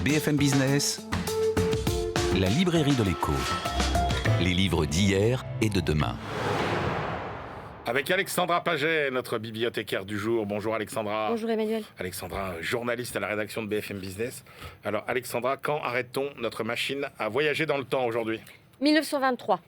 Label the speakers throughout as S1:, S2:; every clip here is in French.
S1: BFM Business, la librairie de l'écho. Les livres d'hier et de demain.
S2: Avec Alexandra Paget, notre bibliothécaire du jour. Bonjour Alexandra.
S3: Bonjour Emmanuel.
S2: Alexandra, journaliste à la rédaction de BFM Business. Alors Alexandra, quand arrête-t-on notre machine à voyager dans le temps aujourd'hui ?
S3: 1923.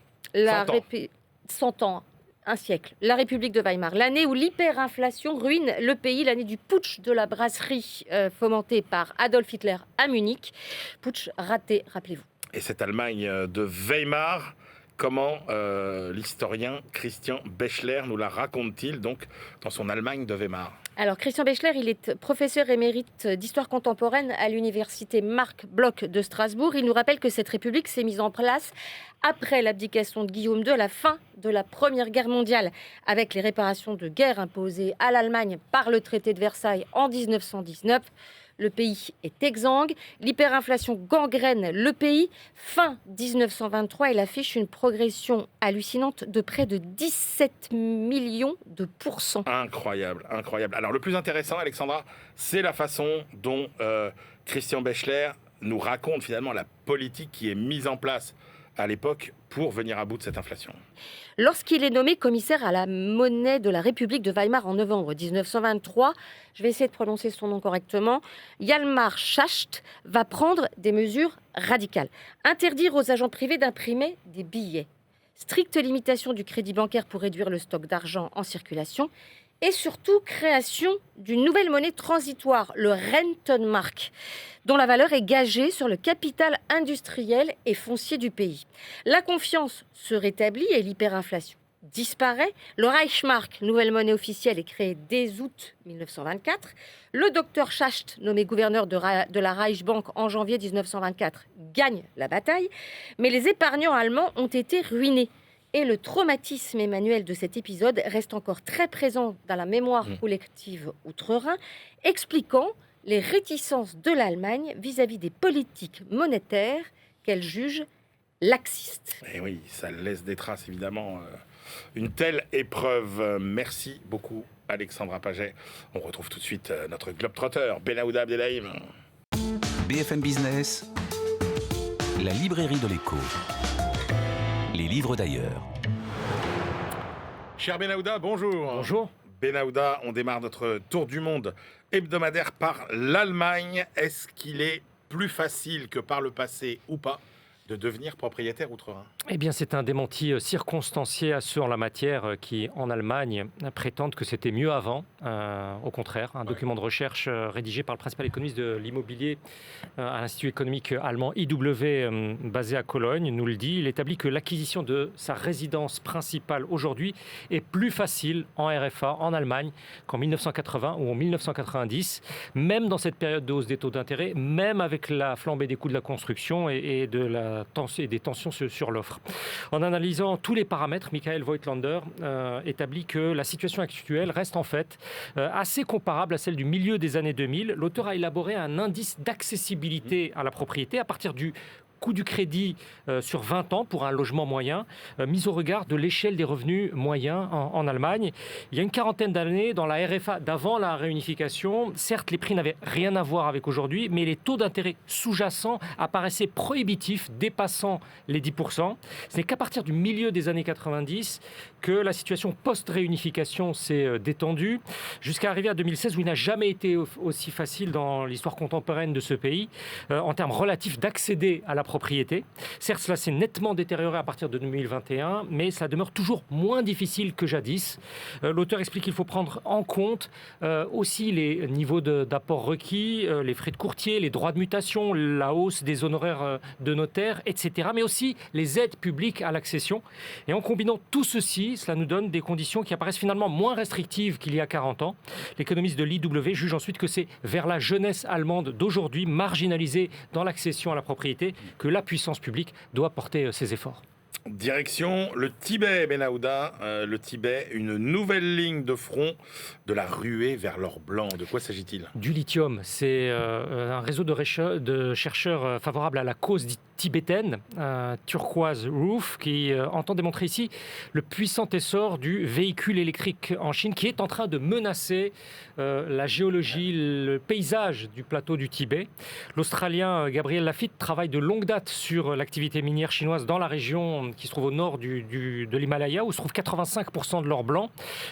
S3: 100 ans, un siècle. La République de Weimar. L'année où l'hyperinflation ruine le pays. L'année du putsch de la brasserie fomenté par Adolf Hitler à Munich. Putsch raté, rappelez-vous.
S2: Et cette Allemagne de Weimar, comment l'historien Christian Bechler nous la raconte-t-il donc dans son Allemagne de Weimar ?
S3: Alors, Christian Bechler, il est professeur émérite d'histoire contemporaine à l'université Marc Bloch de Strasbourg. Il nous rappelle que cette république s'est mise en place après l'abdication de Guillaume II à la fin de la Première Guerre mondiale, avec les réparations de guerre imposées à l'Allemagne par le traité de Versailles en 1919. Le pays est exsangue, l'hyperinflation gangrène le pays. Fin 1923, il affiche une progression hallucinante de près de 17 millions de pourcents.
S2: Incroyable, incroyable. Alors le plus intéressant, Alexandra, c'est la façon dont Christian Bechler nous raconte finalement la politique qui est mise en place à l'époque pour venir à bout de cette inflation.
S3: Lorsqu'il est nommé commissaire à la monnaie de la République de Weimar en novembre 1923, je vais essayer de prononcer son nom correctement, Hjalmar Schacht va prendre des mesures radicales. Interdire aux agents privés d'imprimer des billets. Stricte limitation du crédit bancaire pour réduire le stock d'argent en circulation. Et surtout, création d'une nouvelle monnaie transitoire, le Rentenmark, dont la valeur est gagée sur le capital industriel et foncier du pays. La confiance se rétablit et l'hyperinflation disparaît. Le Reichsmark, nouvelle monnaie officielle, est créée dès août 1924. Le docteur Schacht, nommé gouverneur de la Reichsbank en janvier 1924, gagne la bataille. Mais les épargnants allemands ont été ruinés. Et le traumatisme, Emmanuel, de cet épisode reste encore très présent dans la mémoire collective outre-Rhin, expliquant les réticences de l'Allemagne vis-à-vis des politiques monétaires qu'elle juge laxistes.
S2: Et oui, ça laisse des traces, évidemment. Une telle épreuve. Merci beaucoup, Alexandra Paget. On retrouve tout de suite notre globetrotter, Benaouda Abdelhaim.
S1: BFM Business, la librairie de l'écho. Les livres d'ailleurs.
S2: Cher Benaouda, bonjour.
S4: Bonjour.
S2: Benaouda, on démarre notre tour du monde hebdomadaire par l'Allemagne. Est-ce qu'il est plus facile que par le passé ou pas de devenir propriétaire outre-Rhin ?
S4: Eh bien, c'est un démenti circonstancié à ceux en la matière qui, en Allemagne, prétendent que c'était mieux avant. Au contraire, un document de recherche rédigé par le principal économiste de l'immobilier à l'Institut économique allemand IW, basé à Cologne, nous le dit. Il établit que l'acquisition de sa résidence principale aujourd'hui est plus facile en RFA, en Allemagne, qu'en 1980 ou en 1990. Même dans cette période de hausse des taux d'intérêt, même avec la flambée des coûts de la construction et des tensions sur l'offre. En analysant tous les paramètres, Michael Voigtlander établit que la situation actuelle reste en fait assez comparable à celle du milieu des années 2000. L'auteur a élaboré un indice d'accessibilité à la propriété à partir du coût du crédit sur 20 ans pour un logement moyen, mis au regard de l'échelle des revenus moyens en Allemagne. Il y a une quarantaine d'années, dans la RFA d'avant la réunification, certes, les prix n'avaient rien à voir avec aujourd'hui, mais les taux d'intérêt sous-jacents apparaissaient prohibitifs, dépassant les 10%. Ce n'est qu'à partir du milieu des années 90 que la situation post-réunification s'est détendue, jusqu'à arriver à 2016, où il n'a jamais été aussi facile dans l'histoire contemporaine de ce pays, en termes relatifs d'accéder à la propriété. Certes, cela s'est nettement détérioré à partir de 2021, mais ça demeure toujours moins difficile que jadis. L'auteur explique qu'il faut prendre en compte aussi les niveaux d'apport requis, les frais de courtier, les droits de mutation, la hausse des honoraires de notaire, etc., mais aussi les aides publiques à l'accession. Et en combinant tout ceci, cela nous donne des conditions qui apparaissent finalement moins restrictives qu'il y a 40 ans. L'économiste de l'IW juge ensuite que c'est vers la jeunesse allemande d'aujourd'hui, marginalisée dans l'accession à la propriété, que la puissance publique doit porter ses efforts.
S2: Direction le Tibet, Benahouda. Le Tibet, une nouvelle ligne de front de la ruée vers l'or blanc. De quoi s'agit-il ?
S4: Du lithium, c'est un réseau de chercheurs favorables à la cause tibétaine, Turquoise Roof, qui entend démontrer ici le puissant essor du véhicule électrique en Chine, qui est en train de menacer la géologie, le paysage du plateau du Tibet. L'Australien Gabriel Lafitte travaille de longue date sur l'activité minière chinoise dans la région qui se trouve au nord de l'Himalaya, où se trouve 85% de l'or blanc,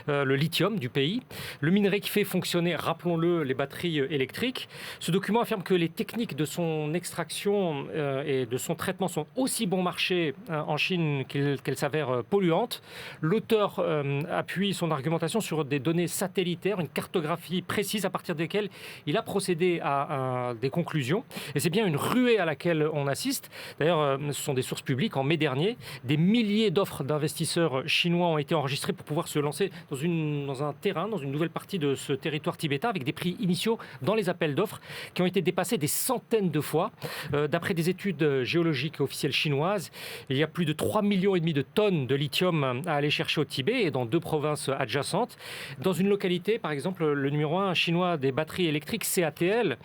S4: le lithium du pays. Le minerai qui fait fonctionner, rappelons-le, les batteries électriques. Ce document affirme que les techniques de son extraction et de son traitement sont aussi bon marché en Chine qu'elles s'avèrent polluantes. L'auteur appuie son argumentation sur des données satellitaires, une cartographie précise à partir desquelles il a procédé à des conclusions. Et c'est bien une ruée à laquelle on assiste. D'ailleurs, ce sont des sources publiques. En mai dernier, des milliers d'offres d'investisseurs chinois ont été enregistrées pour pouvoir se lancer dans un terrain, dans une nouvelle partie de ce territoire tibétain, avec des prix initiaux dans les appels d'offres qui ont été dépassés des centaines de fois. D'après des études géologiques officielles chinoises, il y a plus de 3,5 millions de tonnes de lithium à aller chercher au Tibet et dans 2 provinces adjacentes. Dans une localité, par exemple, le numéro 1 chinois des batteries électriques, CATL,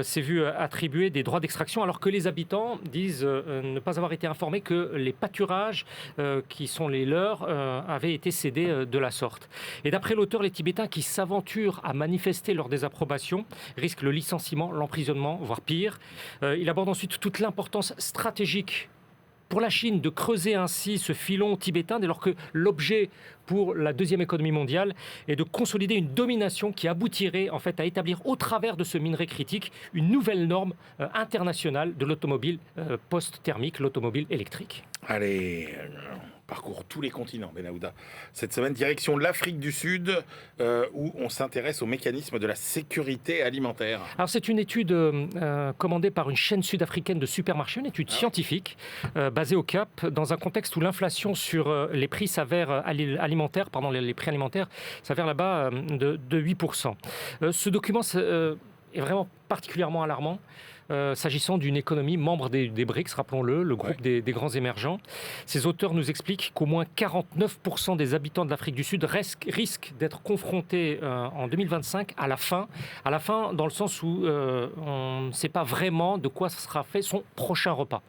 S4: s'est vu attribuer des droits d'extraction alors que les habitants disent ne pas avoir été informés que les pâturages qui sont les leurs avaient été cédés de la sorte. Et d'après l'auteur, les Tibétains qui s'aventurent à manifester leur désapprobation risquent le licenciement, l'emprisonnement, voire pire. Il aborde ensuite toute l'importance stratégique pour la Chine de creuser ainsi ce filon tibétain, dès lors que l'objet pour la deuxième économie mondiale est de consolider une domination qui aboutirait en fait à établir au travers de ce minerai critique une nouvelle norme internationale de l'automobile post-thermique, l'automobile électrique.
S2: Allez, on parcourt tous les continents, Benahouda. Cette semaine, direction l'Afrique du Sud, où on s'intéresse au mécanisme de la sécurité alimentaire.
S4: Alors c'est une étude commandée par une chaîne sud-africaine de supermarchés, une étude scientifique basée au Cap, dans un contexte où l'inflation sur les prix s'avère les prix alimentaires s'avèrent là-bas de 8%. Ce document est vraiment particulièrement alarmant. S'agissant d'une économie membre des BRICS, rappelons-le, le groupe des grands émergents. Ces auteurs nous expliquent qu'au moins 49% des habitants de l'Afrique du Sud risquent d'être confrontés en 2025 à la faim dans le sens où on ne sait pas vraiment de quoi sera fait son prochain repas.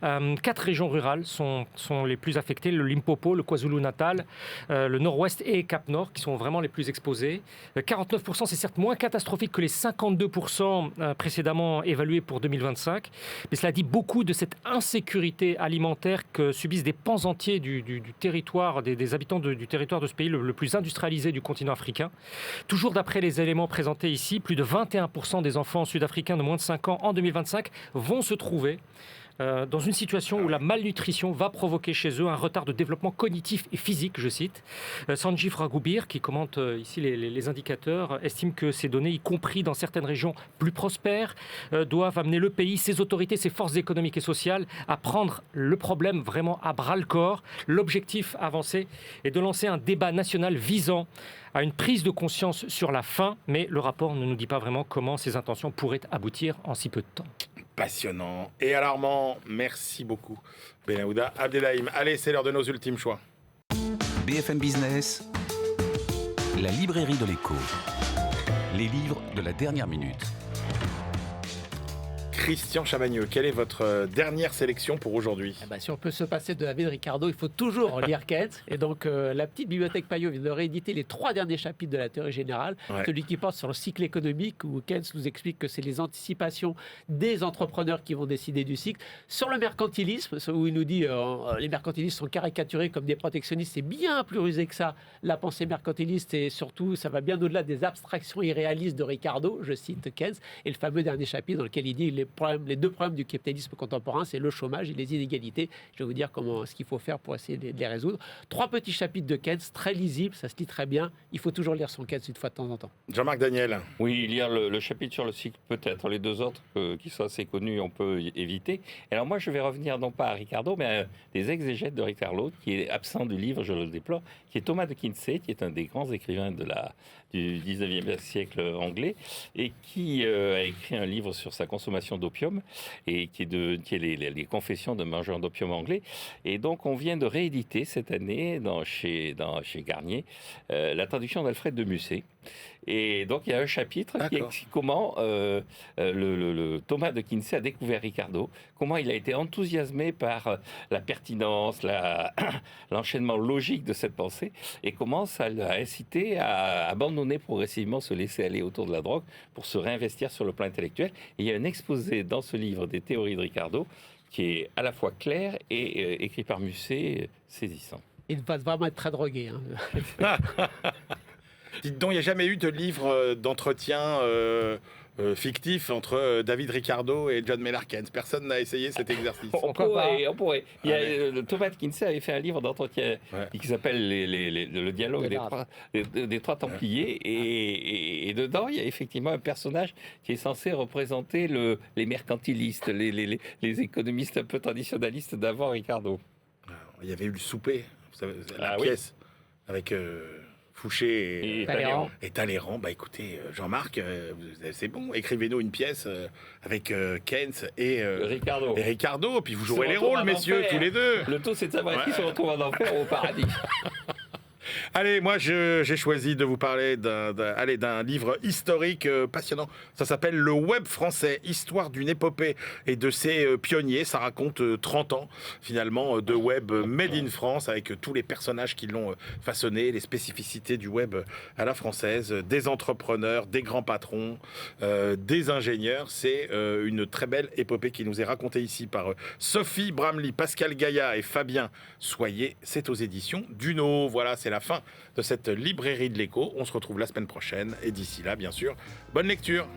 S4: 4 régions rurales sont les plus affectées, le Limpopo, le KwaZulu-Natal, le Nord-Ouest et Cap-Nord qui sont vraiment les plus exposés. 49%, c'est certes moins catastrophique que les 52% précédemment évalués pour 2025, mais cela dit beaucoup de cette insécurité alimentaire que subissent des pans entiers du territoire, des habitants du territoire de ce pays le plus industrialisé du continent africain. Toujours d'après les éléments présentés ici, plus de 21% des enfants sud-africains de moins de 5 ans en 2025 vont se trouver dans une situation où la malnutrition va provoquer chez eux un retard de développement cognitif et physique, je cite. Sanjeev Raghubir, qui commente ici les indicateurs, estime que ces données, y compris dans certaines régions plus prospères, doivent amener le pays, ses autorités, ses forces économiques et sociales à prendre le problème vraiment à bras-le-corps. L'objectif avancé est de lancer un débat national visant à une prise de conscience sur la faim, mais le rapport ne nous dit pas vraiment comment ces intentions pourraient aboutir en si peu de temps.
S2: Passionnant et alarmant. Merci beaucoup, Benahouda Abdelhaim. Allez, c'est l'heure de nos ultimes choix.
S1: BFM Business, la librairie de l'écho. Les livres de la dernière minute.
S2: Christian Chavagneux, quelle est votre dernière sélection pour aujourd'hui ?
S5: Si on peut se passer de la vie de Ricardo, il faut toujours lire Keynes. Et donc, la petite bibliothèque Payot vient de rééditer les 3 derniers chapitres de la théorie générale. Ouais. Celui qui porte sur le cycle économique, où Keynes nous explique que c'est les anticipations des entrepreneurs qui vont décider du cycle. Sur le mercantilisme, où il nous dit les mercantilistes sont caricaturés comme des protectionnistes. C'est bien plus rusé que ça, la pensée mercantiliste. Et surtout, ça va bien au-delà des abstractions irréalistes de Ricardo, je cite Keynes. Et le fameux dernier chapitre dans lequel il dit les 2 problèmes du capitalisme contemporain, c'est le chômage et les inégalités. Je vais vous dire ce qu'il faut faire pour essayer de les résoudre. 3 petits chapitres de Keynes, très lisibles, ça se lit très bien. Il faut toujours lire son Keynes une fois de temps en temps.
S2: Jean-Marc Daniel.
S6: Oui, lire le chapitre sur le cycle peut-être. Les 2 autres qui sont assez connus, on peut éviter. Alors moi, je vais revenir non pas à Ricardo, mais à des exégètes de Ricardo, qui est absent du livre, je le déplore, qui est Thomas de Quincey, qui est un des grands écrivains du du 19e siècle anglais, et qui a écrit un livre sur sa consommation d'opium, et qui est les confessions d'un mangeur d'opium anglais. Et donc, on vient de rééditer cette année chez Garnier la traduction d'Alfred de Musset. Et donc, il y a un chapitre qui explique comment le Thomas de Quincey a découvert Ricardo, comment il a été enthousiasmé par la pertinence, l'enchaînement logique de cette pensée, et comment ça l'a incité à abandonner progressivement, se laisser aller autour de la drogue pour se réinvestir sur le plan intellectuel. Et il y a un exposé dans ce livre des théories de Ricardo qui est à la fois clair et écrit par Musset, saisissant.
S5: Il va vraiment être très drogué. Hein.
S2: Dites donc, il n'y a jamais eu de livre d'entretien fictif entre David Ricardo et John Maynard Keynes. Personne n'a essayé cet exercice.
S6: On pourrait. Thomas de Quincey avait fait un livre d'entretien qui s'appelle Le dialogue des trois Templiers. Et dedans, il y a effectivement un personnage qui est censé représenter les mercantilistes, les économistes un peu traditionnalistes d'avant Ricardo.
S2: Il y avait eu le souper, vous savez, la pièce, avec Fouché et Talleyrand. Bah écoutez, Jean-Marc, c'est bon, écrivez-nous une pièce avec Keynes et Ricardo, puis vous jouerez les rôles, messieurs, tous les deux.
S6: Le tout, c'est de savoir qui se retrouve en enfer ou au paradis.
S2: Allez, moi j'ai choisi de vous parler d'un livre historique passionnant. Ça s'appelle Le Web français, histoire d'une épopée et de ses pionniers. Ça raconte 30 ans finalement de web made in France, avec tous les personnages qui l'ont façonné, les spécificités du web à la française, des entrepreneurs, des grands patrons, des ingénieurs. C'est une très belle épopée qui nous est racontée ici par Sophie Bramley, Pascal Gaillat et Fabien Soyer. C'est aux éditions Duno. Voilà, c'est la fin de cette librairie de l'écho. On se retrouve la semaine prochaine et d'ici là, bien sûr, bonne lecture.